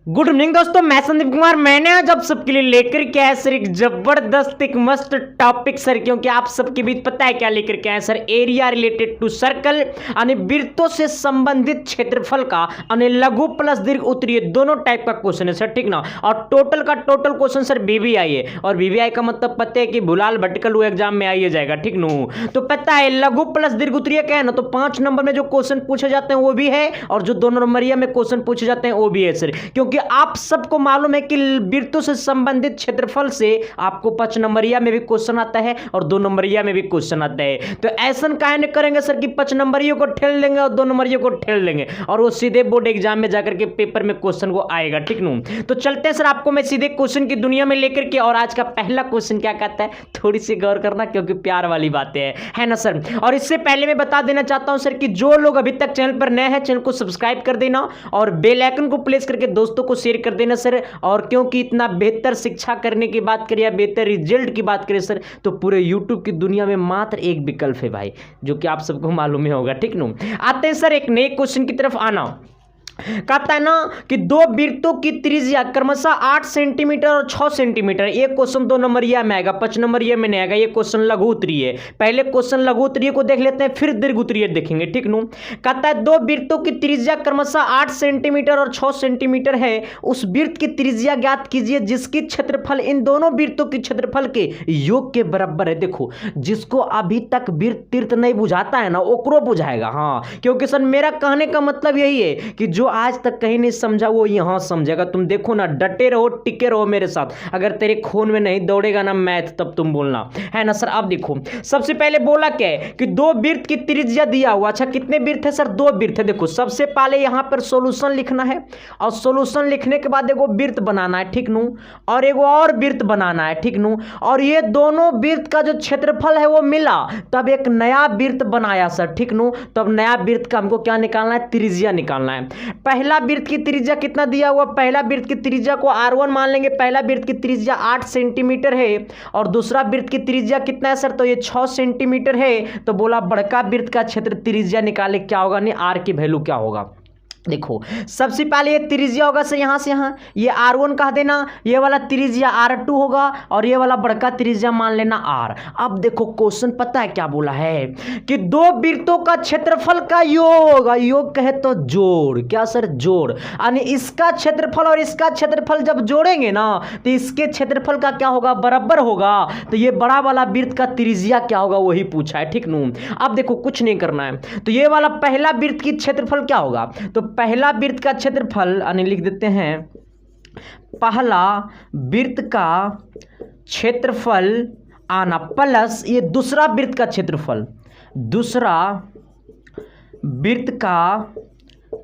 Good evening दोस्तों, मैं संदीप कुमार। मैंने आज आप सबके लिए लेकर के आया सर एक जबरदस्त एक मस्त टॉपिक सर, क्योंकि आप सबके बीच पता है क्या लेकर के आए sir, area related to circle यानी वृत्तों से संबंधित क्षेत्रफल का यानी लघु प्लस दीर्घ उत्तरीय दोनों टाइप का क्वेश्चन है सर, ठीक ना। और टोटल का टोटल क्वेश्चन सर बीबीआई है, और बीबीआई का मतलब पता है कि भुलाल भटकल वो एग्जाम में आइए जाएगा, ठीक नो। तो पता है लघु प्लस दीर्घ उत्तरीय क्या है ना, तो 5 नंबर में जो क्वेश्चन पूछे जाते हैं वो भी है, और जो 2 नंबरिया में क्वेश्चन पूछे जाते हैं वो भी है सर, क्योंकि आप सबको मालूम है कि वृत्तों से संबंधित क्षेत्रफल से आपको 5 नंबरिया में भी क्वेश्चन आता है और 2 नंबरिया में भी क्वेश्चन आता है। तो ऐसा काहे नहीं करेंगे सर कि 5 नंबरियों को ठेल देंगे और 2 नंबरियों को ठेल देंगे, और वो सीधे बोर्ड एग्जाम में जाकर के पेपर में क्वेश्चन को आएगा, ठीक नू। तो चलते हैं सर, आपको मैं सीधे क्वेश्चन की दुनिया में लेकर के, और आज का पहला क्वेश्चन क्या कहता है, थोड़ी सी गौर करना क्योंकि प्यार वाली बातें है ना सर। और इससे पहले मैं बता देना चाहता हूं सर कि जो लोग अभी तक चैनल पर नए हैं, चैनल को सब्सक्राइब कर देना और बेल आइकन को प्रेस करके दोस्तों को शेयर कर देना सर। और क्योंकि इतना बेहतर शिक्षा करने की बात करें या बेहतर रिजल्ट की बात करें सर, तो पूरे यूट्यूब की दुनिया में मात्र एक विकल्प है भाई, जो कि आप सबको मालूम ही होगा, ठीक नो। आते हैं सर एक नए क्वेश्चन की तरफ। आना कहता है ना कि 2 वृत्तों की त्रिज्या क्रमशः 8 सेंटीमीटर और 6 सेंटीमीटर। ये क्वेश्चन 2 नंबरिया में आएगा, 5 नंबरिया में नहीं आएगा। ये क्वेश्चन लघु उत्तरीय है। पहले क्वेश्चन लघु उत्तरीय को देख लेते हैं, फिर दीर्घ उत्तरीय देखेंगे, ठीक नो। कहता है 2 वृत्तों की त्रिज्या क्रमशः 8 सेंटीमीटर और 6 सेंटीमीटर है। उस वृत्त की त्रिज्या ज्ञात कीजिए जिसकी क्षेत्रफल इन दोनों वृत्तों के क्षेत्रफल के योग के बराबर है। देखो, जिसको अभी तक वृत्त तीर्थ नहीं बुझाता है ना, ओकरो बुझाएगा। हाँ, क्योंकि सर मेरा कहने का मतलब यही है कि जो आज तक कहीं नहीं समझा वो यहां समझेगा। तुम देखो ना, डटे रहो, टिके रहो मेरे साथ। अगर तेरे खून में नहीं दौड़ेगा ना मैथ, तब तुम बोलना, है ना सर। अब देखो, सबसे पहले बोला क्या है कि 2 वृत्त की त्रिज्या दिया हुआ। अच्छा, कितने वृत्त है सर? 2 वृत्त है। देखो, सबसे पहले यहां पर सॉल्यूशन लिखना है, और सॉल्यूशन लिखने के बाद एगो वृत्त बनाना है, ठीक नू, और एगो और वृत्त बनाना है, ठीक नू। और ये दोनों वृत्त का जो क्षेत्रफल है वो मिला, तब एक नया वृत्त बनाया सर, ठीक नू। तब नया वृत्त का हमको क्या निकालना है? त्रिज्या निकालना है। पहला वृत्त की त्रिज्या कितना दिया हुआ? पहला वृत्त की त्रिज्या को R1 मान लेंगे। पहला वृत्त की त्रिज्या 8 सेंटीमीटर है, और दूसरा वृत्त की त्रिज्या कितना है सर? तो ये 6 सेंटीमीटर है। तो बोला बड़का वृत्त का क्षेत्र त्रिज्या निकाले, क्या होगा? नहीं, R की वैल्यू क्या होगा? देखो, सबसे पहले ये त्रिज्या होगा सर, यहां से यहां ये R1 कह देना, ये वाला त्रिज्या R2 होगा, और ये वाला बड़का त्रिज्या मान लेना R। अब देखो क्वेश्चन पता है क्या बोला है कि 2 वृत्तों का क्षेत्रफल का योग, योग कहे तो जोड़, क्या सर? जोड़, यानी इसका क्षेत्रफल और इसका क्षेत्रफल जब जोड़ेंगे ना, तो इसके क्षेत्रफल का क्या होगा? बराबर होगा। तो ये बड़ा वाला वृत्त का त्रिज्या क्या होगा, वही पूछा है, ठीक नू। अब देखो, कुछ नहीं करना है, तो ये वाला पहला वृत्त की क्षेत्रफल क्या होगा? तो पहला वृत्त का क्षेत्रफल यानी लिख देते हैं, पहला वृत्त का क्षेत्रफल आना प्लस ये दूसरा वृत्त का क्षेत्रफल, दूसरा वृत्त का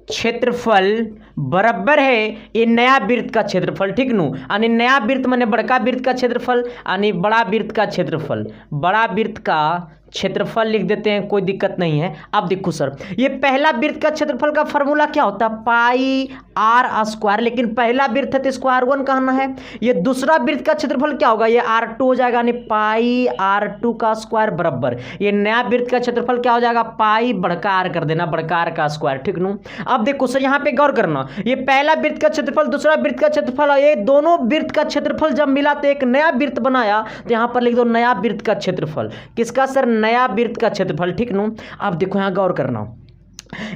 क्षेत्रफल बराबर है ये नया वृत्त का क्षेत्रफल, ठीक नू। यानी नया वृत्त माने बड़का वृत्त का क्षेत्रफल, यानी बड़ा वृत्त का क्षेत्रफल, बड़ा वृत्त का क्षेत्रफल लिख देते हैं, कोई दिक्कत नहीं है। अब देखो सर, ये पहला वृत्त का क्षेत्रफल का फॉर्मूला क्या होता है? पाई R स्क्वायर, लेकिन पहला वृत्त है तो इसको R1 कहना है। ये दूसरा वृत्त का क्षेत्रफल क्या होगा? ये R2 हो जाएगा, यानी पाई R2 का स्क्वायर बराबर ये नया वृत्त का क्षेत्रफल क्या हो जाएगा? पाई बड़का R कर देना, बड़का R का स्क्वायर, ठीक नू। अब देखो सर, यहाँ पे गौर करना, ये पहला वृत्त का क्षेत्रफल, दूसरा वृत्त का क्षेत्रफल, ये दोनों वृत्त का क्षेत्रफल जब मिला तो एक नया वृत्त बनाया। तो यहाँ पर लिख दो नया वृत्त का क्षेत्रफल। किसका सर? नया वृत्त का क्षेत्रफल, ठीक नो। अब देखो यहाँ गौर करना,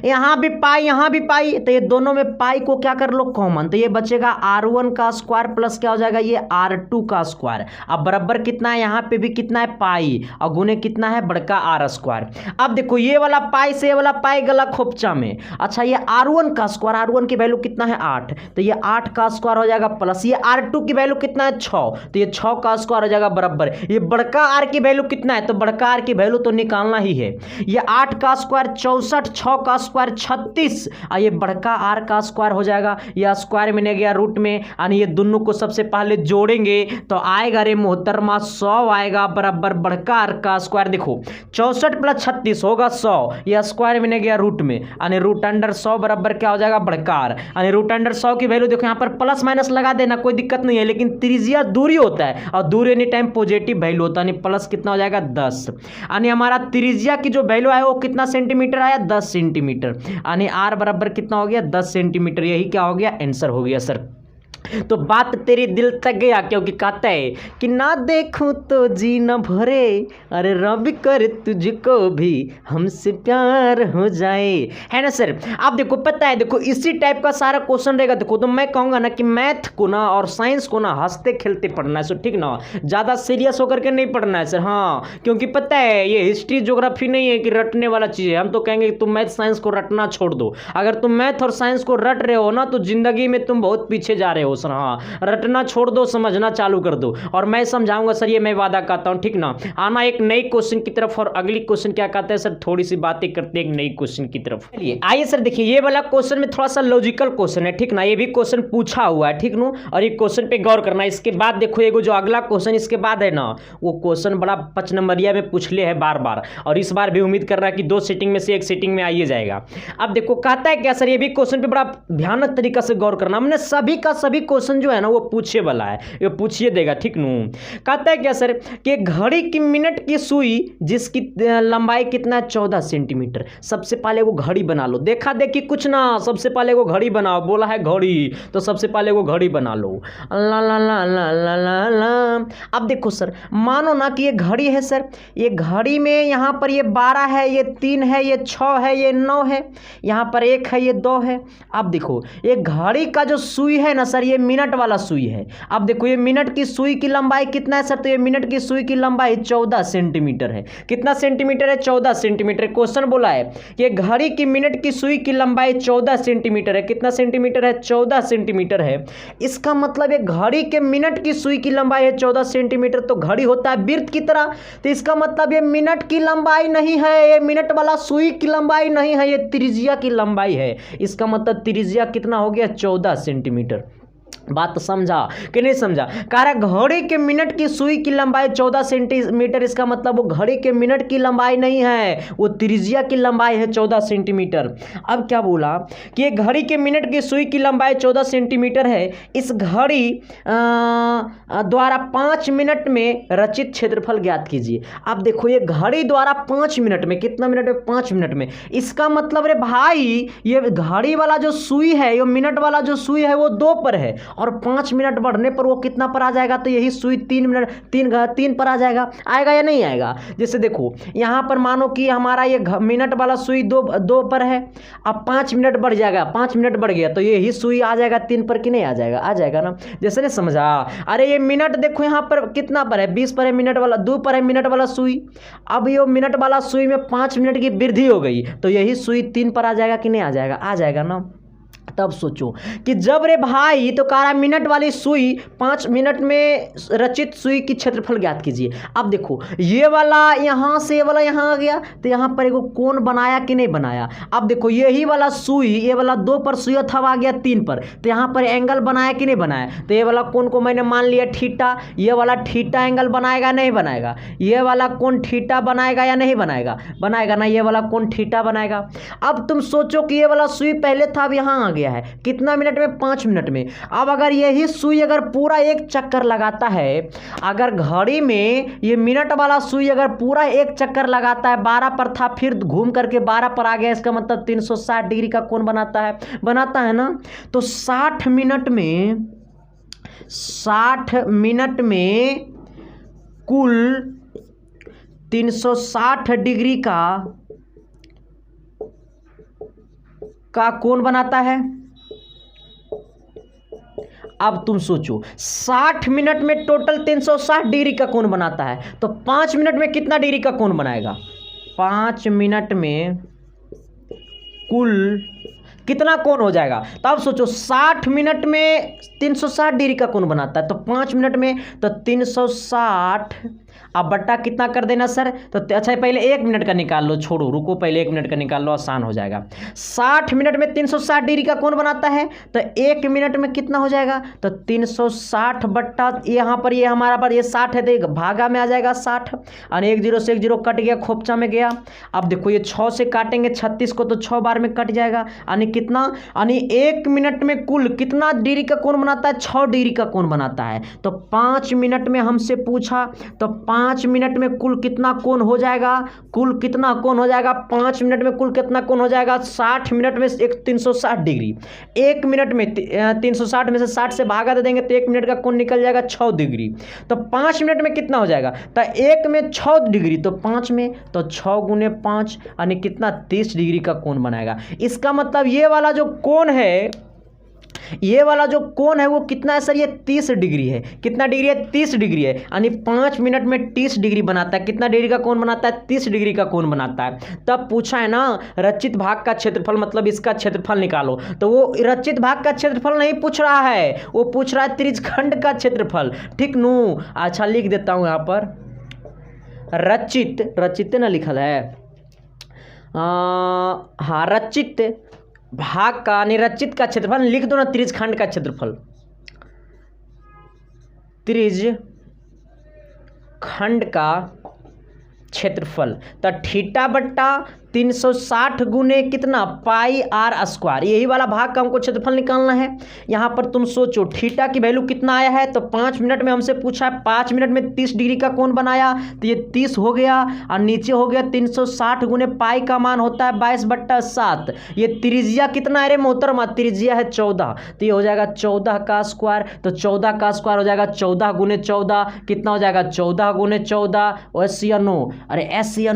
यहां भी पाई यहां भी पाई, तो ये दोनों में पाई को क्या कर लो? कॉमन। तो ये बचेगा R1 का स्क्वायर प्लस क्या हो जाएगा? ये R2 का स्क्वायर। अब बराबर कितना है? यहां पे भी कितना है? पाई, और गुने कितना है? बड़का R स्क्वायर। अब देखो, ये वाला पाई से ये वाला पाई गला खोपचा में। अच्छा, ये R1 का स्क्वायर, R1 की वैल्यू कितना है? 8, तो ये 8 का स्क्वायर हो जाएगा प्लस ये R2 की वैल्यू कितना है? 6, तो ये 6 का स्क्वायर हो जाएगा बराबर ये बड़का R की वैल्यू कितना है? तो बड़का R की वैल्यू तो निकालना ही है। ये 8 का स्क्वायर 64, 6 का स्क्वायर 36, और ये बड़का R का स्क्वायर हो जाएगा। यह स्क्वायर में गया रूट में, यानी ये दोनों को सबसे पहले जोड़ेंगे तो आएगा रे मोहतरमा 100 आएगा बराबर बड़का R का स्क्वायर। देखो, 64 प्लस 36 होगा 100, यह स्क्वायर में गया रूट में, यानी रूट अंडर 100 बराबर क्या हो जाएगा? बड़का R। यानी रूट अंडर 100 की वैल्यू देखो, यहाँ पर प्लस माइनस लगा देना, कोई दिक्कत नहीं है, लेकिन त्रिज्या दूरी होता है, और दूरी एनी टाइम पॉजिटिव वैल्यू होता है, यानी प्लस कितना हो जाएगा? 10। यानी हमारा त्रिज्या की जो वैल्यू है वो कितना सेंटीमीटर आया? 10 सेंटीमीटर। सेंटीमीटर, यानी आर बराबर कितना हो गया 10 सेंटीमीटर। यही क्या हो गया आंसर हो गया सर। तो बात तेरे दिल तक गया, क्योंकि कहता है कि ना देखूं तो जी न भरे, अरे रब कर तुझको भी हमसे प्यार हो जाए, है ना सर। आप देखो पता है, देखो इसी टाइप का सारा क्वेश्चन रहेगा। देखो तो मैं कहूँगा ना कि मैथ को ना और साइंस को ना हंसते खेलते पढ़ना है सर, ठीक ना, ज़्यादा सीरियस होकर के नहीं पढ़ना है सर। हाँ, क्योंकि पता है ये हिस्ट्री ज्योग्राफी नहीं है कि रटने वाला चीज़ है। हम तो कहेंगे कि तुम मैथ साइंस को रटना छोड़ दो। अगर तुम मैथ और साइंस को रट रहे हो ना तो जिंदगी में तुम बहुत पीछे जा रहे हो सर। हाँ, रटना छोड़ दो, समझना चालू कर दो, और मैं समझाऊंगा सर, ये मैं वादा करता हूं, ठीक ना। आना एक नई क्वेश्चन की तरफ, और अगली क्वेश्चन क्या कहते हैं सर, थोड़ी सी बातें करते हैं एक नई क्वेश्चन की तरफ। चलिए आइए सर, देखिए ये वाला क्वेश्चन में थोड़ा सा लॉजिकल क्वेश्चन है, ठीक ना, ये भी क्वेश्चन पूछा हुआ है, ठीक नो, और ये क्वेश्चन पे गौर करना है। इसके बाद देखो ये जो अगला क्वेश्चन इसके बाद है ना, वो क्वेश्चन बड़ा 5 नंबरिया में पूछ ले है बार बार, और इस बार भी उम्मीद कर रहा है कि 2 सीटिंग में से 1 सीटिंग में आइए जाएगा। अब देखो कहता है क्या सर, ये भी क्वेश्चन पे बड़ा भयानक तरीका से गौर करना। हमने सभी का सभी क्वेश्चन जो है ना वो पूछे वाला है, ये पूछिए देगा, ठीक नू। कहता है क्या सर कि घड़ी की मिनट की सुई जिसकी लंबाई कितना है 14 सेंटीमीटर। सबसे पहले वो घड़ी बना लो, देखा देखी कुछ ना, सबसे पहले वो घड़ी बनाओ, बोला है घड़ी तो सबसे पहले वो घड़ी बना लो। ला ला ला ला ला ला ला। अब देखो सर, मानो ना कि ये घड़ी है सर, ये घड़ी में यहाँ पर ये 12 है, ये 3 है, ये 6 है, ये 9 है, यहाँ पर 1 है, ये 2 है। अब देखो ये घड़ी का जो सुई है ना सर, ये मिनट वाला सुई है। अब देखो ये मिनट की सुई की लंबाई कितना है सर, तो ये मिनट की सुई की लंबाई 14 सेंटीमीटर है। कितना सेंटीमीटर है, 14 सेंटीमीटर। क्वेश्चन बोला है कि घड़ी की मिनट की सुई की लंबाई 14 सेंटीमीटर है। कितना सेंटीमीटर है, 14 सेंटीमीटर है। इसका मतलब ये घड़ी के मिनट की सुई की लंबाई है 14 सेंटीमीटर, तो घड़ी होता है वृत्त की तरह, तो इसका मतलब ये मिनट की लंबाई नहीं है, ये मिनट वाला सुई की लंबाई नहीं है, ये त्रिज्या की लंबाई है। इसका मतलब त्रिज्या कितना हो गया 14 सेंटीमीटर। बात समझा कि नहीं समझा। कह रहा घड़ी के मिनट की सुई की लंबाई 14 सेंटीमीटर, इसका मतलब वो घड़ी के मिनट की लंबाई नहीं है, वो त्रिज्या की लंबाई है 14 सेंटीमीटर। अब क्या बोला कि घड़ी के मिनट की सुई की लंबाई 14 सेंटीमीटर है। इस घड़ी द्वारा 5 मिनट में रचित क्षेत्रफल ज्ञात कीजिए। अब देखो ये घड़ी द्वारा 5 मिनट में, कितना मिनट में, 5 मिनट में। इसका मतलब रे भाई ये घड़ी वाला जो सुई है, ये मिनट वाला जो सुई है वो 2 पर है, और 5 मिनट बढ़ने पर वो कितना पर आ जाएगा, तो यही सुई 3 पर आ जाएगा। आएगा या नहीं आएगा। जैसे देखो यहाँ पर मानो कि हमारा ये मिनट वाला सुई 2 पर है, अब 5 मिनट बढ़ जाएगा, 5 मिनट बढ़ गया तो यही सुई आ जाएगा 3 पर कि नहीं आ जाएगा, आ जाएगा ना। जैसे नहीं समझा। अरे ये मिनट देखो यहाँ पर कितना पर है, 20 पर है मिनट वाला, 2 पर है मिनट वाला सुई। अब ये मिनट वाला सुई में 5 मिनट की वृद्धि हो गई तो यही सुई 3 पर आ जाएगा कि नहीं आ जाएगा, आ जाएगा ना। तब सोचो कि जब रे भाई तो कह रहा मिनट वाली सुई 5 मिनट में रचित सुई की क्षेत्रफल ज्ञात कीजिए। अब देखो ये वाला यहाँ से ये वाला यहाँ आ गया, तो यहाँ पर एगो कोण बनाया कि नहीं बनाया। अब देखो यही वाला सुई, ये वाला 2 पर सुई था, आ गया 3 पर, तो यहाँ पर एंगल बनाया कि नहीं बनाया। तो ये वाला कोण को मैंने मान लिया थीटा, ये वाला थीटा एंगल बनाएगा नहीं बनाएगा, ये वाला कोण थीटा बनाएगा या नहीं बनाएगा, बनाएगा ना, ये वाला कोण थीटा बनाएगा। अब तुम सोचो कि ये वाला सुई पहले था, अब यहाँ आ गया है, कितना मिनट में, 5 मिनट में। अब अगर यही सुई अगर पूरा एक चक्कर लगाता है, अगर घड़ी में ये मिनट वाला सुई अगर पूरा एक चक्कर लगाता है, 12 पर था फिर घूम करके 12 पर आ गया, इसका मतलब 360 डिग्री का कोण बनाता है ना। तो 60 मिनट में कुल 360 डिग्री का कोण बनाता है। अब तुम सोचो 60 मिनट में टोटल 360 डिग्री का कोण बनाता है, तो 5 मिनट में कितना डिग्री का कोण बनाएगा, 5 मिनट में कुल कितना कोण हो जाएगा। तो अब सोचो 60 मिनट में 360 डिग्री का कोण बनाता है, तो 5 मिनट में तो 360, अब बट्टा कितना कर देना सर, तो अच्छा पहले 1 मिनट का निकाल लो, छोड़ो रुको, पहले 1 मिनट का निकाल लो, आसान हो जाएगा। 60 मिनट में 360 डिग्री का कोण बनाता है, तो 1 मिनट में कितना हो जाएगा, तो 360 बट्टा यहाँ पर ये हमारा पर ये 60 है, तो भागा में आ जाएगा 60, और 1 0 से 1 0 कट गया, खोपचा में गया। अब देखो ये 6 से काटेंगे 36 को, तो 6 बार में कट जाएगा, यानी कितना, यानी 1 मिनट में कुल कितना डिग्री का कोण बनाता है, 6 डिग्री का कोण बनाता है। तो 5 मिनट में हमसे पूछा, तो 5 मिनट में कुल कितना कोण हो जाएगा, कुल कितना कोण हो जाएगा 5 मिनट में कुल कितना कोण हो जाएगा 60 मिनट में एक 360 डिग्री। 1 मिनट में 360 में से 60 से भागा दे देंगे तो 1 मिनट का कोण निकल जाएगा 6 डिग्री। तो 5 मिनट में कितना हो जाएगा, तो 1 में 6 डिग्री, तो 5 में तो 6 गुने 5 यानी कितना 30 डिग्री का कोण बनाएगा। इसका मतलब ये वाला जो कोण है, ये वाला जो कोण है वो कितना है सर, ये 30 डिग्री है। कितना डिग्री है, 30 डिग्री है, यानी 5 मिनट में 30 डिग्री बनाता है। कितना डिग्री का कोण बनाता है, 30 डिग्री का कोण बनाता है। तब पूछा है ना रचित भाग का क्षेत्रफल, मतलब इसका क्षेत्रफल निकालो, तो वो रचित भाग का क्षेत्रफल नहीं पूछ रहा है, वो पूछ रहा है त्रिज्यखंड का क्षेत्रफल। ठीक नू, अच्छा लिख देता हूं यहां पर रचित ना लिखल है, हाँ रचित भाग का निरचित का क्षेत्रफल लिख दो ना, त्रिज्यखंड का क्षेत्रफल, त्रिज्यखंड का क्षेत्रफल। तो थीटा बट्टा 360 गुने कितना पाई आर स्क्वायर, यही वाला भाग का हमको क्षेत्रफल निकालना है। यहाँ पर तुम सोचो थीटा की वैल्यू कितना आया है, तो 5 मिनट में हमसे पूछा है, 5 मिनट में 30 डिग्री का कोण बनाया, तो ये 30 हो गया और नीचे हो गया 360 गुने पाई का मान होता है 22/7। ये त्रिज्या कितना है रे मोहतरमा, त्रिज्या है 14, तो ये हो जाएगा 14 का स्क्वायर। तो 14 का स्क्वायर हो जाएगा 14 गुने 14, कितना हो जाएगा 14 गुने 14 80, अरे 80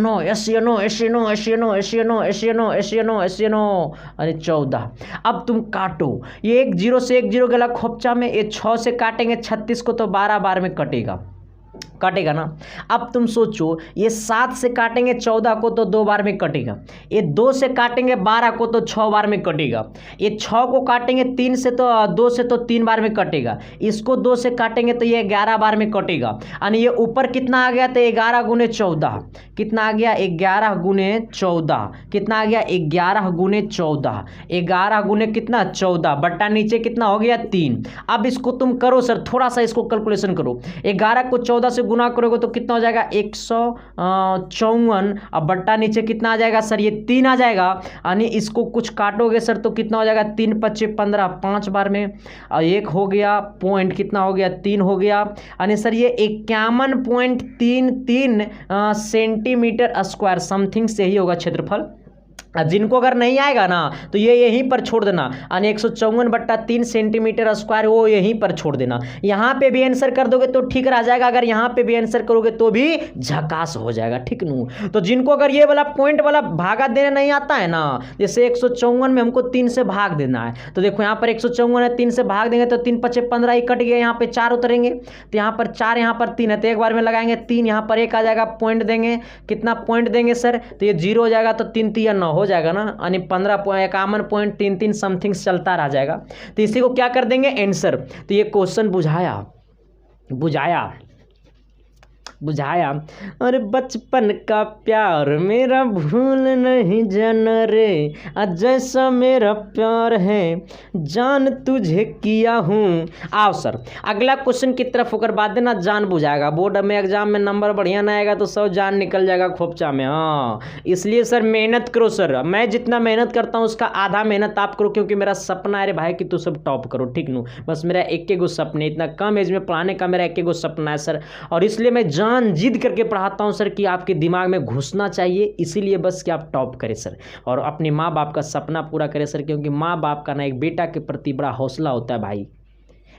अरे 14। अब तुम काटो, ये 1 0 से 1 0 गला खोपचा में, ये 6 से काटेंगे 36 को तो 12 बार में कटेगा ना। अब तुम सोचो ये 7 से काटेंगे 14 को तो 2 बार में कटेगा, ये 2 से काटेंगे 12 को तो 6 बार में कटेगा, ये 6 को काटेंगे 3 से तो 2 से तो 3 बार में कटेगा, इसको 2 से काटेंगे तो ये 11 बार में कटेगा। यानी ये ऊपर कितना आ गया, तो 11 गुने 14, कितना आ गया 11 गुने 14, कितना आ गया 11 गुने 14, 11 गुने कितना 14 बट्टा नीचे कितना हो गया 3। अब इसको तुम करो सर, थोड़ा सा इसको कैलकुलेशन करो, 11 को 14 से गुना करोगे तो कितना हो जाएगा 154, अब बट्टा नीचे कितना आ जाएगा सर, ये 3 आ जाएगा। यानी इसको कुछ काटोगे सर तो कितना हो जाएगा 3 × 5 = 15, 5 बार में, और 1 हो गया पॉइंट कितना हो गया 3 हो गया, यानी सर ये 51.33 सेंटीमीटर स्क्वायर समथिंग से ही होगा क्षेत्रफल। जिनको अगर नहीं आएगा ना तो ये यहीं पर छोड़ देना, यानी 154/3 सेंटीमीटर स्क्वायर वो यहीं पर छोड़ देना। यहाँ पे भी आंसर कर दोगे तो ठीक रह जाएगा, अगर यहाँ पे भी आंसर करोगे तो भी झकास हो जाएगा। ठीक नू, तो जिनको अगर ये वाला पॉइंट वाला भागा देना नहीं आता है ना, जैसे 154 में हमको 3 से भाग देना है, तो देखो यहाँ पर 154 है, 3 से भाग देंगे तो 3 × 5 = 15 ही कट गया, यहाँ पे 4 उतरेंगे, तो यहाँ पर 4 यहाँ पर 3 है, तो एक बार में लगाएंगे 3, यहाँ पर 1 आ जाएगा, पॉइंट देंगे, कितना पॉइंट देंगे सर, तो ये 0 हो जाएगा, तो 3 × 3 = 9 हो जाएगा ना, यानी 51.33 समथिंग चलता रह जाएगा। तो इसी को क्या कर देंगे आंसर। तो ये क्वेश्चन बुझाया अरे बचपन का प्यार मेरा भूल नहीं जाना रे, जैसा मेरा प्यार है जान तुझे किया हूँ। आओ सर अगला क्वेश्चन की तरफ होकर बात देना, जान बुझाएगा। बोर्ड में एग्जाम में नंबर बढ़िया ना आएगा तो सब जान निकल जाएगा खोपचा में। हाँ इसलिए सर मेहनत करो सर, मैं जितना मेहनत करता हूँ उसका आधा मेहनत आप करो, क्योंकि मेरा सपना है भाई कि तू सब टॉप करो। ठीक नू, बस मेरा एक गो सपने, इतना कम एज में पढ़ाने का मेरा एक गो सपना है सर, और इसलिए मैं जान जिद करके पढ़ाता हूं सर कि आपके दिमाग में घुसना चाहिए, इसीलिए बस कि आप टॉप करें सर और अपने माँ बाप का सपना पूरा करें सर, क्योंकि माँ बाप का ना एक बेटा के प्रति बड़ा हौसला होता है भाई,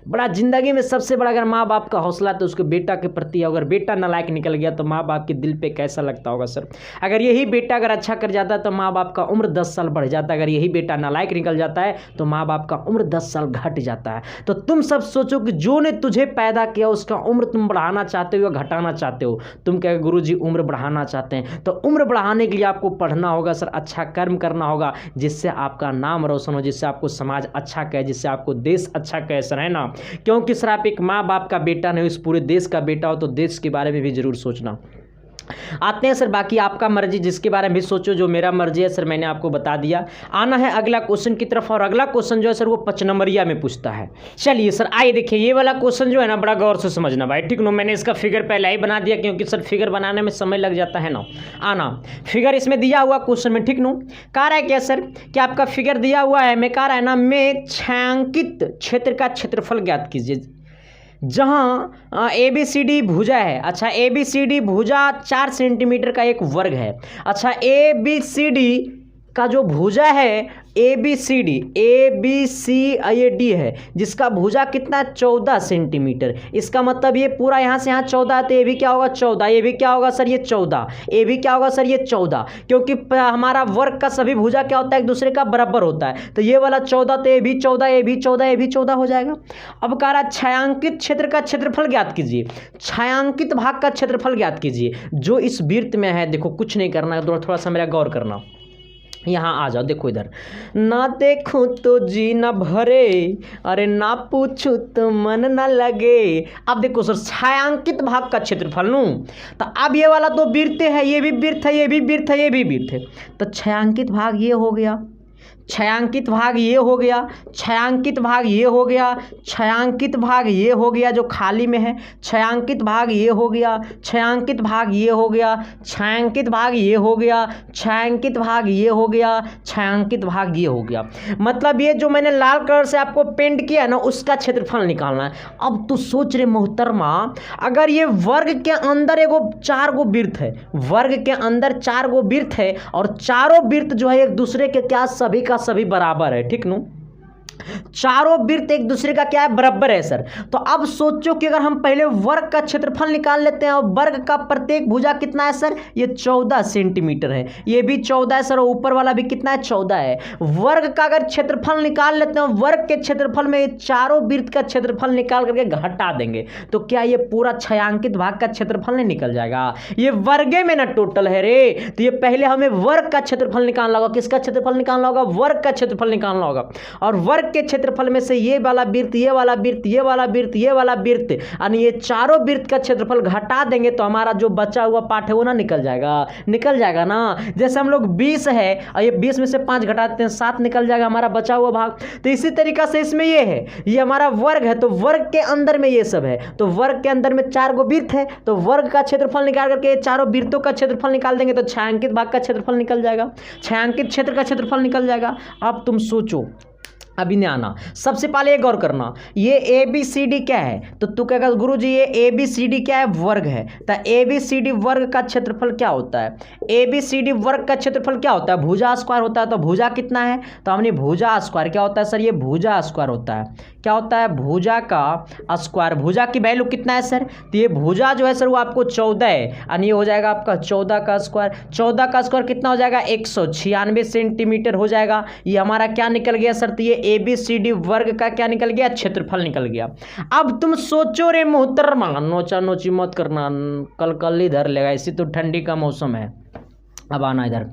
बड़ा जिंदगी में सबसे बड़ा अगर माँ बाप का हौसला तो उसके बेटा के प्रति। अगर बेटा नालायक निकल गया तो माँ बाप के दिल पे कैसा लगता होगा सर। अगर यही बेटा अगर अच्छा कर जाता है तो माँ बाप का उम्र 10 साल बढ़ जाता है, अगर यही बेटा नालायक निकल जाता है तो माँ बाप का उम्र 10 साल घट जाता है। तो तुम सब सोचो कि जो ने तुझे पैदा किया उसका उम्र तुम बढ़ाना चाहते हो या घटाना चाहते हो। तुम कहे गुरुजी उम्र बढ़ाना चाहते हैं, तो उम्र बढ़ाने के लिए आपको पढ़ना होगा सर, अच्छा कर्म करना होगा, जिससे आपका नाम रोशन हो, जिससे आपको समाज अच्छा कहे, जिससे आपको देश अच्छा कहे सर, है ना। क्योंकि सर आप एक माँ बाप का बेटा नहीं, इस पूरे देश का बेटा हो, तो देश के बारे में भी जरूर सोचना। आते हैं सर बाकी आपका मर्जी, जिसके बारे में भी सोचो, जो मेरा मर्जी है सर मैंने आपको बता दिया। आना है अगला क्वेश्चन की तरफ, और अगला क्वेश्चन जो है सर वो 5 नंबरिया में पूछता है। चलिए सर आइए देखिए, ये वाला क्वेश्चन जो है ना बड़ा गौर से समझना भाई, ठीक ना। मैंने इसका फिगर पहले ही बना दिया क्योंकि सर फिगर बनाने में समय लग जाता है ना। आना फिगर इसमें दिया हुआ क्वेश्चन में, ठीक नो। कह रहा है क्या सर कि आपका फिगर दिया हुआ है, मैं कह रहा है ना, में छायांकित क्षेत्र का क्षेत्रफल ज्ञात कीजिए। जहां ए बी सी डी भुजा है। अच्छा, ए बी सी डी भुजा 4 सेंटीमीटर का एक वर्ग है। अच्छा, ए बी सी डी का जो भुजा है ए बी सी डी है, जिसका भुजा कितना 14 सेंटीमीटर। इसका मतलब ये पूरा यहाँ से यहाँ 14 तो ये भी क्या होगा 14, ये भी क्या होगा सर ये 14, ये भी क्या होगा सर ये 14, क्योंकि हमारा वर्ग का सभी भुजा क्या होता है एक दूसरे का बराबर होता है। तो ये वाला 14 तो ये भी 14, ये भी 14, ये भी 14 हो जाएगा। अब कह रहा है छायांकित क्षेत्र का क्षेत्रफल ज्ञात कीजिए। छायांकित भाग का क्षेत्रफल ज्ञात कीजिए जो इस वृत्त में है। देखो कुछ नहीं करना, थोड़ा सा मेरा गौर करना। यहाँ आ जाओ, देखो इधर। ना देखूं तो जी न भरे, अरे ना पूछूं तो मन न लगे। अब देखो सर, छायांकित भाग का क्षेत्रफल लूं तो अब ये वाला तो वृत्त है, ये भी वृत्त है, ये भी वृत्त है, ये भी वृत्त है। तो छायांकित भाग ये हो गया, छायांकित भाग ये हो गया, छायांकित भाग ये हो गया, छायांकित भाग ये हो गया जो खाली में है, छायांकित भाग ये हो गया, छायांकित भाग ये हो गया, छायांकित भाग ये हो गया, छायांकित भाग ये हो गया, छायांकित भाग ये हो गया। मतलब ये जो मैंने लाल कलर से आपको पेंट किया ना उसका क्षेत्रफल निकालना है। अब तो सोच रहे मोहतरमा, अगर ये वर्ग के अंदर एगो 4 गो वृत्त है, वर्ग के अंदर 4 गो वृत्त है और चारों वृत्त जो है एक दूसरे के क्या सभी का सभी बराबर है, ठीक नु? चारों वृत्त एक दूसरे का क्या है बराबर है सर। तो अब सोचो कि अगर हम पहले वर्ग का क्षेत्रफल निकाल लेते हैं और वर्ग का प्रत्येक भुजा कितना है सर, ये 14 सेंटीमीटर है, ये भी 14 है सर, ऊपर वाला भी कितना है 14 है। वर्ग का अगर क्षेत्रफल निकाल लेते हैं, वर्ग के क्षेत्रफल में ये चारों वृत्त का क्षेत्रफल निकाल करके घटा देंगे तो क्या ये पूरा छायांकित भाग का क्षेत्रफल नहीं निकल जाएगा? ये वर्गे में ना टोटल है रे। तो ये पहले हमें वर्ग का क्षेत्रफल निकालना होगा। किसका क्षेत्रफल निकालना होगा? वर्ग का क्षेत्रफल निकालना होगा। और वर्ग के क्षेत्रफल में से ये वाला वृत्त, ये वाला वृत्त, ये वाला वृत्त, ये वाला वृत्त, यानी ये चारों वृत्त का क्षेत्रफल घटा देंगे तो हमारा जो बचा हुआ पार्ट है वो ना निकल जाएगा ना। जैसे हम लोग 20 है और ये 20 में से 5 घटा देते हैं 7 निकल जाएगा हमारा बचा हुआ भाग। तो इसी तरीका से इसमें ये है, ये हमारा वर्ग है तो वर्ग के अंदर में ये सब है, तो वर्ग के अंदर में 4 गो वृत्त है तो वर्ग का क्षेत्रफल निकाल करके चारों वृत्तों का क्षेत्रफल निकाल देंगे तो छायांकित भाग का क्षेत्रफल निकल जाएगा, छायांकित क्षेत्र का क्षेत्रफल निकल जाएगा। अब तुम सोचो, अभी नहीं आना, सबसे पहले ये गौर करना, ये ए बी सी डी क्या है? तो तू कहेगा गुरु जी ये ए बी सी डी क्या है? वर्ग है। तो ए बी सी डी वर्ग का क्षेत्रफल क्या होता है? ए बी सी डी वर्ग का क्षेत्रफल क्या होता है? भुजा स्क्वायर होता है। तो भुजा कितना है? तो हमने भुजा स्क्वायर क्या होता है सर? ये भुजा स्क्वायर होता है। क्या होता है? भुजा का स्क्वायर। भुजा की वैल्यू कितना है सर? तो ये भुजा जो है सर वो आपको 14 है, यानी ये हो जाएगा आपका 14 का स्क्वायर। 14 का स्क्वायर कितना हो जाएगा? 196 सेंटीमीटर हो जाएगा। ये हमारा क्या निकल गया सर? तो ये ए बी सी डी वर्ग का क्या निकल गया? क्षेत्रफल निकल गया। अब तुम सोचो रे मोहतरमा, नोचा नोची मत करना, कल इधर लेगा, इसी तो ठंडी का मौसम है। अब आना इधर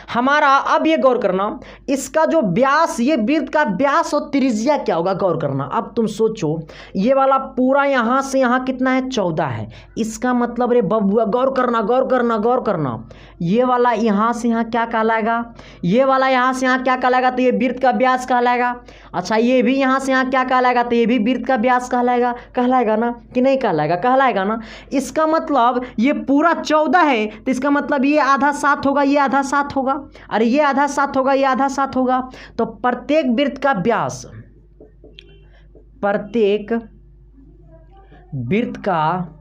हमारा, अब ये गौर करना, इसका जो व्यास, ये वृत्त का व्यास और त्रिज्या क्या होगा गौर करना। अब तुम सोचो ये वाला पूरा यहाँ से यहाँ कितना है? 14 है। इसका मतलब रे बबुआ गौर करना, गौर करना, गौर करना, ये वाला यहाँ से यहाँ क्या कहलाएगा? ये वाला यहाँ से यहाँ क्या कहलाएगा? तो ये वृत्त का व्यास कहलाएगा। अच्छा, ये भी यहाँ से यहाँ क्या कहलाएगा? तो ये भी वृत्त का व्यास कहलाएगा। कहलाएगा ना कि नहीं कहलाएगा? कहलाएगा ना। इसका मतलब ये पूरा 14 है तो इसका मतलब ये आधा 7 होगा, ये आधा 7 होगा, अरे ये आधा 7 होगा, ये आधा 7 होगा। तो प्रत्येक वृत्त का व्यास, प्रत्येक वृत्त का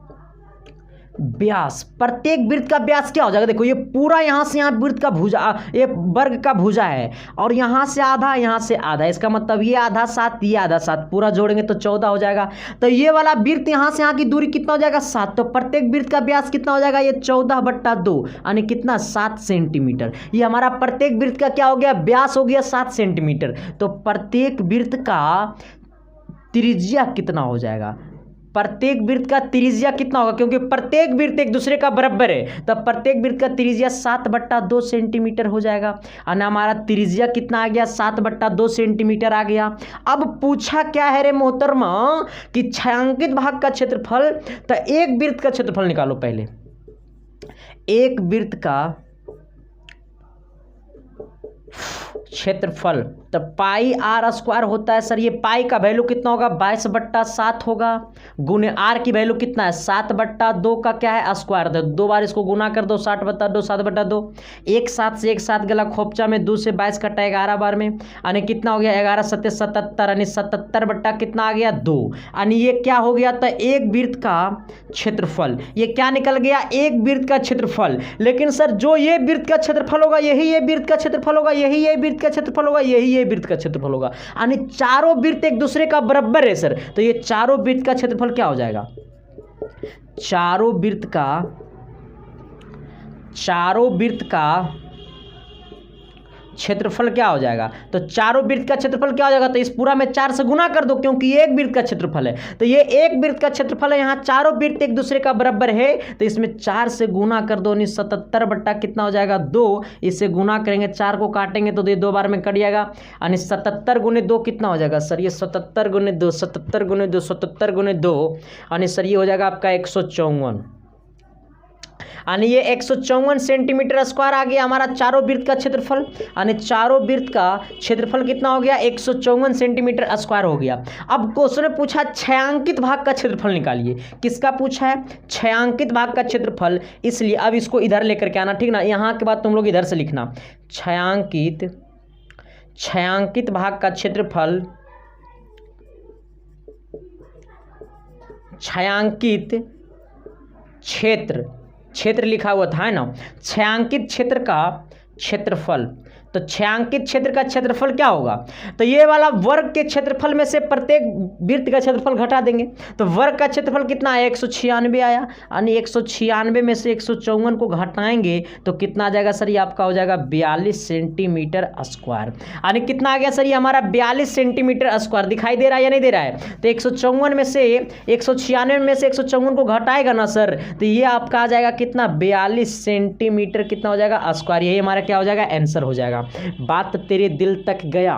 व्यास, प्रत्येक वृत्त का व्यास क्या हो जाएगा? देखो ये पूरा यहाँ से यहाँ वृत्त का भुजा, ये वर्ग का भुजा है और यहाँ से आधा, यहाँ से आधा, इसका मतलब ये आधा 7, ये आधा 7, पूरा जोड़ेंगे तो 14 हो जाएगा। तो ये वाला वृत्त यहाँ से यहाँ की दूरी कितना हो जाएगा? 7। तो प्रत्येक वृत्त का व्यास कितना हो जाएगा? ये 14/2, यानी कितना? 7 सेंटीमीटर। ये हमारा प्रत्येक वृत्त का क्या हो गया? व्यास हो गया 7 सेंटीमीटर। तो प्रत्येक वृत्त का त्रिज्या कितना हो जाएगा? प्रत्येक वृत्त का त्रिज्या कितना होगा? क्योंकि प्रत्येक वृत्त एक दूसरे का बराबर है, तब प्रत्येक वृत्त का त्रिज्या 7/2 सेंटीमीटर हो जाएगा। और हमारा त्रिज्या कितना आ गया? 7/2 सेंटीमीटर आ गया। अब पूछा क्या है रे मोहतरमा कि छायांकित भाग का क्षेत्रफल, तो एक वृत्त का क्षेत्रफल निकालो पहले। एक वृत्त का क्षेत्रफल तो पाई आर स्क्वायर होता है सर, ये पाई का वैल्यू कितना होगा 22/7 होगा, गुने आर की वैल्यू कितना है 7/2 का क्या है स्क्वायर, तो 2 बार इसको गुना कर दो 60/2 7/2, एक साथ से एक साथ गला खोपचा में 2 से 22 कटा 11 बार में, यानी कितना हो गया 11 7 77, यानी 77 बट्टा कितना आ गया 2, यानी ये क्या हो गया था एक वृत्त का क्षेत्रफल, ये क्या निकल गया एक वृत्त का क्षेत्रफल। लेकिन सर जो ये वृत्त का क्षेत्रफल होगा यही ये वृत्त का क्षेत्रफल होगा, यही ये वृत्त का क्षेत्रफल होगा, यही ये वृत्त का क्षेत्रफल होगा, यानी चारों वृत्त एक दूसरे का बराबर है सर, तो ये चारों वृत्त का क्षेत्रफल क्या हो जाएगा, चारों वृत्त का क्षेत्रफल क्या हो जाएगा, तो चारों वृत्त का क्षेत्रफल क्या हो जाएगा, तो इस पूरा में 4 से गुना कर दो क्योंकि ये एक वृत्त का क्षेत्रफल है, तो ये एक वृत्त का क्षेत्रफल है, यहाँ चारों वृत्त एक दूसरे का बराबर है, तो इसमें 4 से गुना कर दो, 77 बट्टा कितना हो जाएगा 2, इससे गुना करेंगे 4 को काटेंगे तो ये 2 बार में कट जाएगा, यानी 77 गुने 2 कितना हो जाएगा सर, ये 77 गुने 2 77 गुने 2 77 गुने 2, यानी सर ये हो जाएगा आपका 154, यानी ये 154 सेंटीमीटर स्क्वायर आ गया हमारा चारों वृत्त का क्षेत्रफल, यानी चारों वृत्त का क्षेत्रफल कितना हो गया 154 सेंटीमीटर स्क्वायर हो गया। अब क्वेश्चन में पूछा छायांकित भाग का क्षेत्रफल निकालिए, किसका पूछा है छायांकित भाग का क्षेत्रफल, इसलिए अब इसको इधर लेकर के आना, ठीक ना, यहाँ के बाद तुम लोग इधर से लिखना छायांकित भाग का क्षेत्रफल, छायांकित क्षेत्र लिखा हुआ था है ना, छायांकित क्षेत्र का क्षेत्रफल, तो छायांकित क्षेत्र का क्षेत्रफल क्या होगा, तो ये वाला वर्ग के क्षेत्रफल में से प्रत्येक वृत्त का क्षेत्रफल घटा देंगे, तो वर्ग का क्षेत्रफल कितना है 196 आया, यानी 196 में से 154 को घटाएंगे तो कितना आ जाएगा सर, ये आपका हो जाएगा 42 सेंटीमीटर स्क्वायर, यानी कितना आ गया सर ये हमारा 42 सेंटीमीटर स्क्वायर, दिखाई दे रहा है या नहीं दे रहा है, तो 154 में से 196 में से 154 को घटाएगा ना सर, तो ये आपका आ जाएगा कितना 42 सेंटीमीटर कितना हो जाएगा स्क्वायर, यही हमारा क्या हो जाएगा आंसर हो जाएगा। बात तेरे दिल तक गया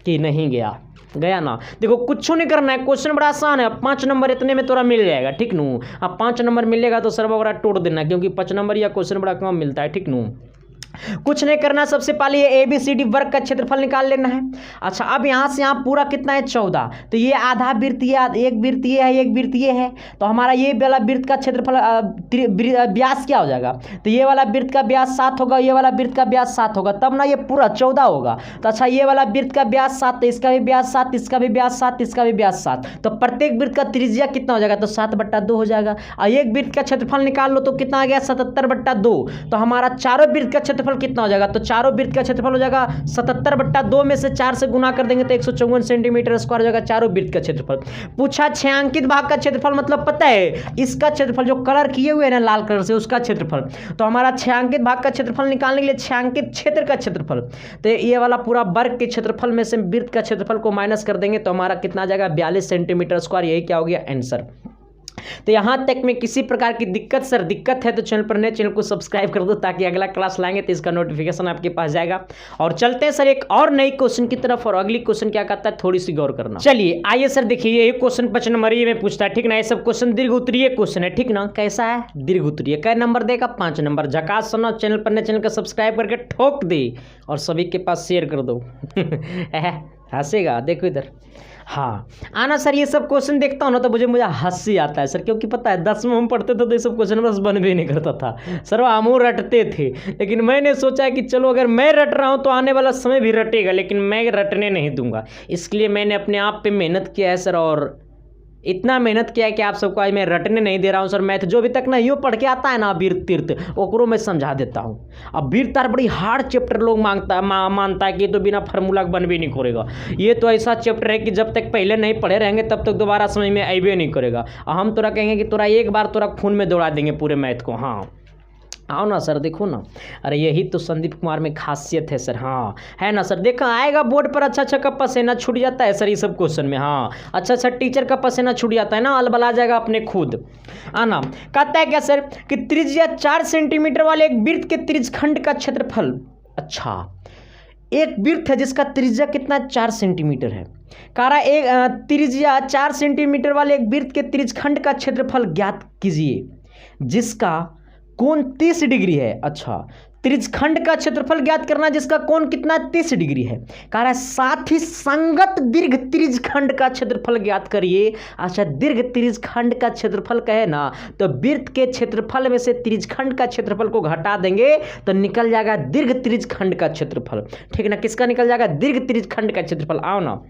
कि नहीं गया, गया ना, देखो कुछ नहीं करना है, क्वेश्चन बड़ा आसान है, 5 नंबर इतने में तोरा मिल जाएगा, ठीक नू, अब 5 नंबर मिलेगा तो सर्व वगैरह तोड़ देना क्योंकि 5 नंबर या क्वेश्चन बड़ा कम मिलता है, ठीक नू, कुछ नहीं करना, सबसे पहले ये ABCD वर्ग का क्षेत्रफल निकाल लेना है। अच्छा अब यहाँ से यहाँ पूरा कितना है 14, तो ये आधा वृत्त ये एक वृत्त ये है, एक वृत्त ये है, तो हमारा ये वाला वृत्त का क्षेत्रफल व्यास क्या हो जाएगा, तो ये वाला वृत्त का व्यास 7 होगा, ये वाला वृत्त का व्यास 7 होगा, तब ना ये पूरा 14 होगा, तो अच्छा ये वाला वृत्त का व्यास 7, तो इसका भी व्यास 7, इसका भी व्यास 7, इसका भी व्यास 7, तो प्रत्येक वृत्त का त्रिज्या कितना हो जाएगा, तो 7/2 हो जाएगा, और एक वृत्त का क्षेत्रफल निकाल लो तो कितना आ गया 77/2, तो हमारा चारों वृत्त का क्षेत्रफल कितना हो जाएगा, तो चारों वृत्त का क्षेत्रफल हो जाएगा 77/2 में से 4 से गुना कर देंगे तो 154 सेंटीमीटर स्क्वायर हो जाएगा चारों वृत्त का क्षेत्रफल। पूछा छायांकित भाग का क्षेत्रफल मतलब पता है इसका क्षेत्रफल जो कलर किए हुए हैं ना लाल कलर से उसका क्षेत्रफल, तो हमारा छायांकित भाग का क्षेत्रफल निकालने के लिए छायांकित क्षेत्र का क्षेत्रफल, तो ये वाला पूरा वर्ग के क्षेत्रफल में से वृत्त का क्षेत्रफल को माइनस कर देंगे तो हमारा कितना आ जाएगा 42 सेंटीमीटर स्क्वायर, यही क्या हो गया आंसर। तो यहाँ तक में किसी प्रकार की दिक्कत है तो चैनल पर नए चैनल को सब्सक्राइब कर दो ताकि अगला क्लास लाएंगे तो इसका नोटिफिकेशन आपके पास जाएगा। और चलते हैं सर एक और नई क्वेश्चन की तरफ, और अगली क्वेश्चन क्या कहता है थोड़ी सी गौर करना। चलिए आइए सर देखिए ये क्वेश्चन 5 नंबर ये में पूछता है, ठीक ना, ये सब क्वेश्चन दीर्घ उत्तरीय क्वेश्चन है, ठीक ना, कैसा है दीर्घ उत्तरीय, कै नंबर देगा 5 नंबर, झकास सुनो, चैनल पर नए चैनल को सब्सक्राइब करके ठोक दे और सभी के पास शेयर कर दो। हंसेगा देखो इधर, हाँ आना सर, ये सब क्वेश्चन देखता हूँ ना तो मुझे हंसी आता है सर, क्योंकि पता है 10वीं में हम पढ़ते थे तो ये सब क्वेश्चन बस बन भी नहीं करता था सर, हम रटते थे, लेकिन मैंने सोचा कि चलो अगर मैं रट रहा हूँ तो आने वाला समय भी रटेगा, लेकिन मैं रटने नहीं दूंगा, इसलिए मैंने अपने आप पे मेहनत किया है सर, और इतना मेहनत किया है कि आप सबको आज मैं रटने नहीं दे रहा हूँ सर। मैथ जो अभी तक ना यूँ पढ़ के आता है ना वीर तीर्थ ओकरो मैं समझा देता हूँ। अब वीर तार बड़ी हार्ड चैप्टर लोग मानता है कि ये तो बिना फार्मूला बन भी नहीं करेगा, ये तो ऐसा चैप्टर है कि जब तक पहले नहीं पढ़े रहेंगे तब तक दोबारा समझ में आइबे नहीं करेगा, और हम तोरा कहेंगे कि तोरा एक बार तोरा खून में दौड़ा देंगे पूरे मैथ को। हाँ आओ ना सर, देखो ना, अरे यही तो संदीप कुमार में खासियत है सर, हाँ है ना सर, देखा आएगा बोर्ड पर अच्छा का पसीना छूट जाता है सर ये सब क्वेश्चन में, हाँ अच्छा टीचर का पसीना छूट जाता है ना, अलबला जाएगा अपने खुद। आना कहता है क्या सर कि त्रिज्या 4 सेंटीमीटर वाले एक वृत्त के त्रिज्यखंड का क्षेत्रफल, अच्छा एक वृत्त है जिसका त्रिज्या कितना 4 सेंटीमीटर है, कह रहा एक त्रिज्या 4 सेंटीमीटर वाले एक वृत्त के त्रिज्यखंड का क्षेत्रफल ज्ञात कीजिए जिसका कोण 30 डिग्री है। अच्छा त्रिज्यखंड का क्षेत्रफल ज्ञात करना जिसका कोण कितना है 30 डिग्री है। कह रहा है साथ ही संगत दीर्घ त्रिज्यखंड का क्षेत्रफल ज्ञात करिए। अच्छा, दीर्घ त्रिज्यखंड का क्षेत्रफल कहे ना तो वृत्त के क्षेत्रफल में से त्रिज्यखंड का क्षेत्रफल को घटा देंगे तो निकल जाएगा दीर्घ त्रिज्यखंड का क्षेत्रफल। ठीक है ना, किसका निकल जाएगा? दीर्घ त्रिज्यखंड का क्षेत्रफल। आओ ना,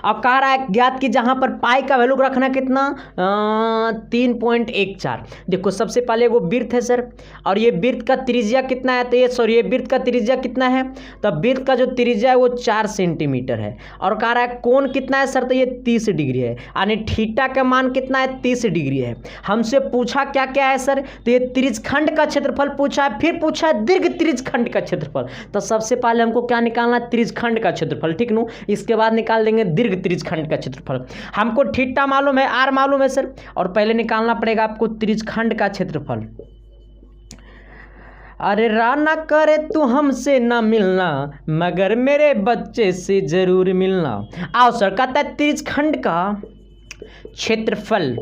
अब कह रहा है ज्ञात की जहां पर पाई का वैल्यू रखना कितना 3.14। देखो सबसे पहले वो वृत्त है सर, और ये वृत्त का त्रिज्या कितना है, तो ये सॉरी ये वृत्त का त्रिज्या कितना है, तो वृत्त का जो त्रिज्या है वो 4 सेंटीमीटर है। और कह रहा है कोण कितना है सर, तो ये 30 डिग्री है, यानी थीटा का मान कितना है 30 डिग्री है। हमसे पूछा क्या क्या है सर, तो ये त्रिज्यखंड का क्षेत्रफल पूछा है, फिर पूछा है दीर्घ त्रिज्यखंड का क्षेत्रफल। तो सबसे पहले हमको क्या निकालना है? त्रिज्यखंड का क्षेत्रफल। ठीक नो, इसके बाद निकाल देंगे दीर्घ त्रिज्यखंड का क्षेत्रफल। हमको थीटा मालूम है, आर मालूम है सर, और पहले निकालना पड़ेगा आपको त्रिज्यखंड का क्षेत्रफल। अरे राना करे तू हमसे ना मिलना, मगर मेरे बच्चे से जरूर मिलना। आओ सर, कहता है त्रिज्यखंड का क्षेत्रफल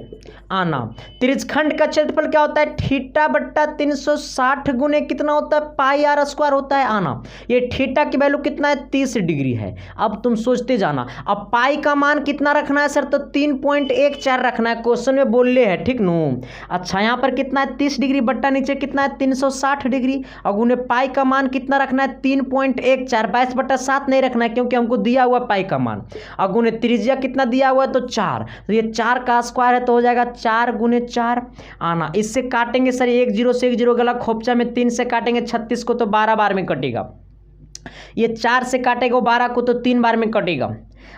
आना। त्रिज्यखंड का क्षेत्रफल क्या होता है? थीटा बट्टा 360 गुने कितना होता है? पाई आर स्क्वायर होता है। आना, ये थीटा की वैल्यू कितना है? 30 डिग्री है। अब तुम सोचते जाना, अब पाई का मान कितना रखना है सर, तो 3.14 रखना है, क्वेश्चन में बोले है। ठीक नो, अच्छा यहाँ पर कितना है? 30 डिग्री बट्टा नीचे कितना है? 360 डिग्री, और गुने पाई का मान कितना रखना है? 3.14। 22/7 नहीं रखना है क्योंकि हमको दिया हुआ पाई का मान, और गुने त्रिज्या कितना दिया हुआ है, तो 4, तो ये 4 का स्क्वायर है तो हो जाएगा 4 गुने 4। आना, इससे काटेंगे सर, 1 0 से 1 0 गला, खोपचा में 3 से काटेंगे 36 को तो 12 बार में कटेगा। ये 4 से काटेगा 12 को तो 3 बार में कटेगा।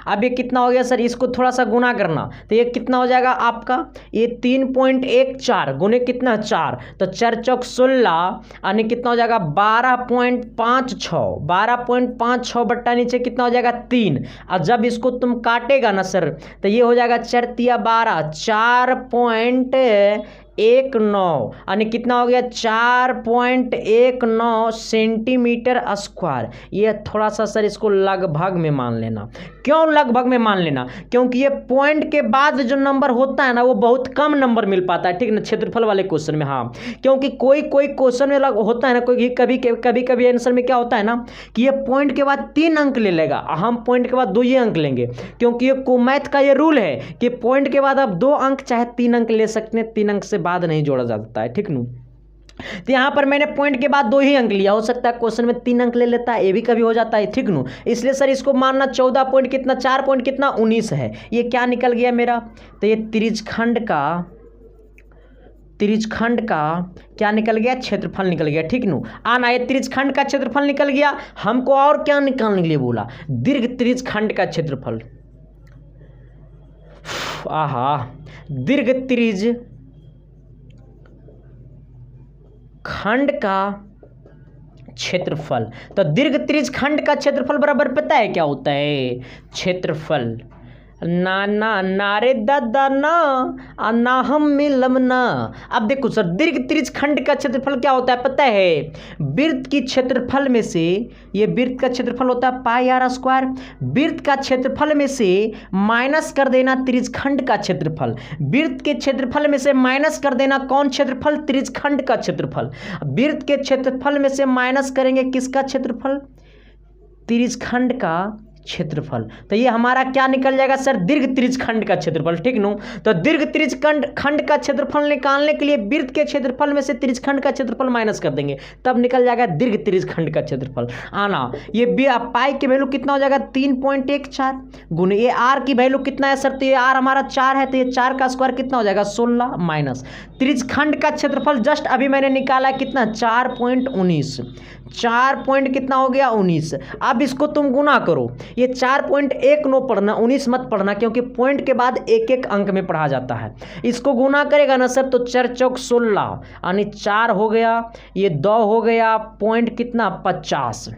अब ये कितना हो गया सर, इसको थोड़ा सा गुना करना, तो ये कितना हो जाएगा आपका? ये 3.14 गुने कितना 4, तो 4 चौक 16, यानी कितना हो जाएगा 12.56। 12.56 बट्टा नीचे कितना हो जाएगा 3। और जब इसको तुम काटेगा ना सर, तो ये हो जाएगा 4 तिया 12, 4.19, यानी कितना हो गया 4.19 सेंटीमीटर स्क्वायर। ये थोड़ा सा सर इसको लगभग में मान लेना। क्यों लगभग में मान लेना? क्योंकि ये पॉइंट के बाद जो नंबर होता है ना, वो बहुत कम नंबर मिल पाता है। ठीक ना, क्षेत्रफल वाले क्वेश्चन में। हाँ, क्योंकि कोई कोई क्वेश्चन में होता है ना, कोई कभी आंसर में क्या होता है ना, कि ये पॉइंट के बाद 3 अंक ले लेगा, हम पॉइंट के बाद 2 ही अंक लेंगे, क्योंकि ये मैथ का ये रूल है कि पॉइंट के बाद आप 2 अंक चाहे 3 अंक ले सकते हैं, 3 अंक से बाद नहीं जोड़ा जा सकता है। ठीक नु, तो यहां पर मैंने पॉइंट के बाद 2 ही अंक लिया, हो सकता है क्वेश्चन में 3 अंक ले लेता है, ये भी कभी हो जाता है। ठीक नु, इसलिए सर इसको मानना 14 पॉइंट कितना 4 पॉइंट कितना 19 है। ये क्या निकल गया मेरा, तो ये त्रिज्यखंड का क्या निकल गया? क्षेत्रफल निकल गया। ठीक नु, आना, ये त्रिज्यखंड का क्षेत्रफल निकल गया। हमको और क्या निकालने के लिए बोला? दीर्घ त्रिज्यखंड का क्षेत्रफल। आहा, दीर्घ त्रिज्यखंड का क्षेत्रफल। तो दीर्घ त्रिज्यखंड का क्षेत्रफल बराबर पता है क्या होता है? क्षेत्रफल ना ना नारे दादा ना हम मिलम ना। अब देखो सर, दीर्घ त्रिज्यखंड का क्षेत्रफल क्या होता है पता है? वृत्त की क्षेत्रफल में से, ये वृत्त का क्षेत्रफल होता है पाई आर स्क्वायर, वृत्त का क्षेत्रफल में से माइनस कर देना त्रिज्यखंड का क्षेत्रफल। वृत्त के क्षेत्रफल में से माइनस कर देना कौन क्षेत्रफल? त्रिज्यखंड का क्षेत्रफल। वृत्त के क्षेत्रफल में से माइनस करेंगे किसका क्षेत्रफल? त्रिज्यखंड का क्षेत्रफल। तो ये हमारा क्या निकल जाएगा सर? दीर्घ त्रिज्यखंड का क्षेत्रफल। ठीक नो, तो दीर्घ त्रिज्यखंड का क्षेत्रफल निकालने के लिए वृत्त के क्षेत्रफल में से त्रिज्यखंड का क्षेत्रफल माइनस कर देंगे, तब निकल जाएगा दीर्घ त्रिज्यखंड का क्षेत्रफल। आना, ये पाई की वैल्यू कितना हो जाएगा 3.14 गुने ये आर की वैल्यू कितना है सर? तो ये आर हमारा 4 है, तो ये 4 का स्क्वायर कितना हो जाएगा 16 माइनस त्रिज्यखंड का क्षेत्रफल जस्ट अभी मैंने निकाला कितना 4.19। 4 पॉइंट कितना हो गया 19। अब इसको तुम गुना करो, ये 4.19 पढ़ना, 19 मत पढ़ना, क्योंकि पॉइंट के बाद एक एक अंक में पढ़ा जाता है। इसको गुना करेगा ना सर, तो 4 चौक 16, यानी 4 हो गया, ये 2 हो गया, पॉइंट कितना 50।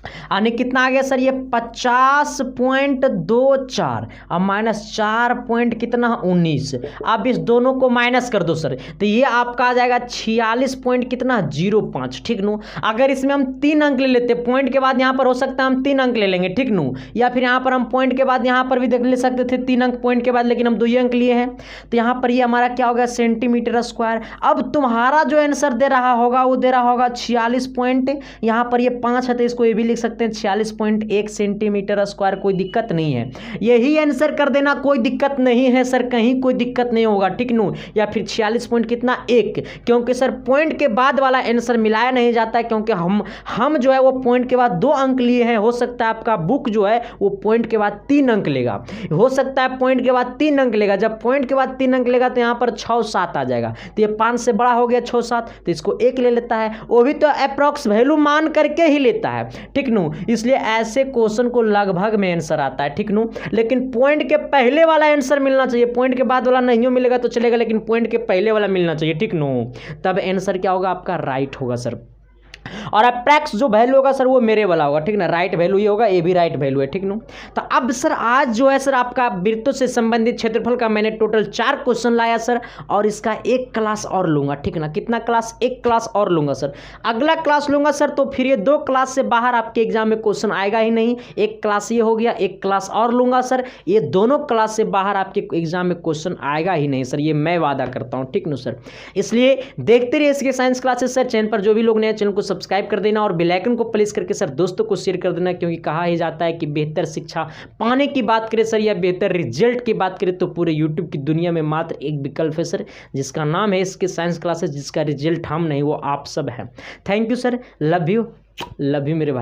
यानी कितना आ गया सर ये 50.24 और -4 पॉइंट कितना 19। अब इस दोनों को माइनस कर दो सर, तो ये आपका आ जाएगा 46 पॉइंट कितना 05, ठीक नु। अगर इसमें हम 3 अंक ले लेते, पॉइंट के बाद यहाँ पर हो सकता है हम 3 अंक ले लेंगे, ठीक नु, या फिर यहाँ पर हम पॉइंट के बाद यहाँ पर भी देख ले सकते थे 3 अंक पॉइंट के बाद, लेकिन हम 2 ही अंक लिए हैं, तो यहाँ पर ये हमारा क्या होगा सेंटीमीटर स्क्वायर। अब तुम्हारा जो आंसर दे रहा होगा वो दे रहा होगा 46 पॉइंट, यहाँ पर ये 5 है तो इसको ये भी लिख सकते हैं 46.1 सेंटीमीटर स्क्वायर, कोई दिक्कत नहीं है, यही आंसर कर देना, कोई दिक्कत नहीं है सर, कहीं कोई दिक्कत नहीं होगा, ठीक नु। या फिर 46 पॉइंट कितना 1, क्योंकि सर पॉइंट के बाद वाला आंसर मिलाया नहीं जाता है, क्योंकि हम जो है वो पॉइंट के बाद 2 अंक लिए हैं। हो सकता है आपका बुक जो है वो पॉइंट के बाद 3 अंक लेगा, हो सकता है पॉइंट के बाद 3 अंक लेगा। जब पॉइंट के बाद 3 अंक लेगा तो यहाँ पर 6 7 आ जाएगा, तो ये 5 से बड़ा हो गया 6 7, तो इसको 1 ले लेता है, वो भी तो अप्रॉक्स वैल्यू मान करके ही लेता है, ठीक नु। इसलिए ऐसे क्वेश्चन को लगभग में आंसर आता है, ठीक नु। लेकिन पॉइंट के पहले वाला आंसर मिलना चाहिए, पॉइंट के बाद वाला नहीं मिलेगा तो चलेगा, लेकिन पॉइंट के पहले वाला मिलना चाहिए, ठीक नु, तब आंसर क्या होगा आपका राइट होगा सर। और अप्रैक्स जो वैल्यू होगा सर वो मेरे वाला होगा, ठीक ना, राइट वैल्यू ये होगा, ये भी राइट वैल्यू है, ठीक ना। तो अब सर आज जो है सर आपका वृत्तों से संबंधित क्षेत्रफल का मैंने टोटल 4 क्वेश्चन लाया सर, और इसका 1 क्लास और लूंगा, ठीक ना। कितना क्लास? 1 क्लास और लूंगा सर, अगला क्लास लूंगा सर, तो फिर ये 2 क्लास से बाहर आपके एग्जाम में क्वेश्चन आएगा ही नहीं। 1 क्लास ये हो गया, 1 क्लास और लूंगा सर, ये दोनों क्लास से बाहर आपके एग्जाम में क्वेश्चन आएगा ही नहीं सर, ये मैं वादा करता हूँ, ठीक ना सर। इसलिए देखते रहिए इसके साइंस क्लासेस सर। चैनल पर जो भी लोग नए चैनल को सब्सक्राइब कर देना और बेल आइकन को प्रेस करके सर दोस्तों को शेयर कर देना, क्योंकि कहा ही जाता है कि बेहतर शिक्षा पाने की बात करें सर या बेहतर रिजल्ट की बात करें तो पूरे यूट्यूब की दुनिया में मात्र एक विकल्प है सर, जिसका नाम है इसके साइंस क्लासेस, जिसका रिजल्ट हम नहीं वो आप सब है। Thank you sir, love you मेरे भाई।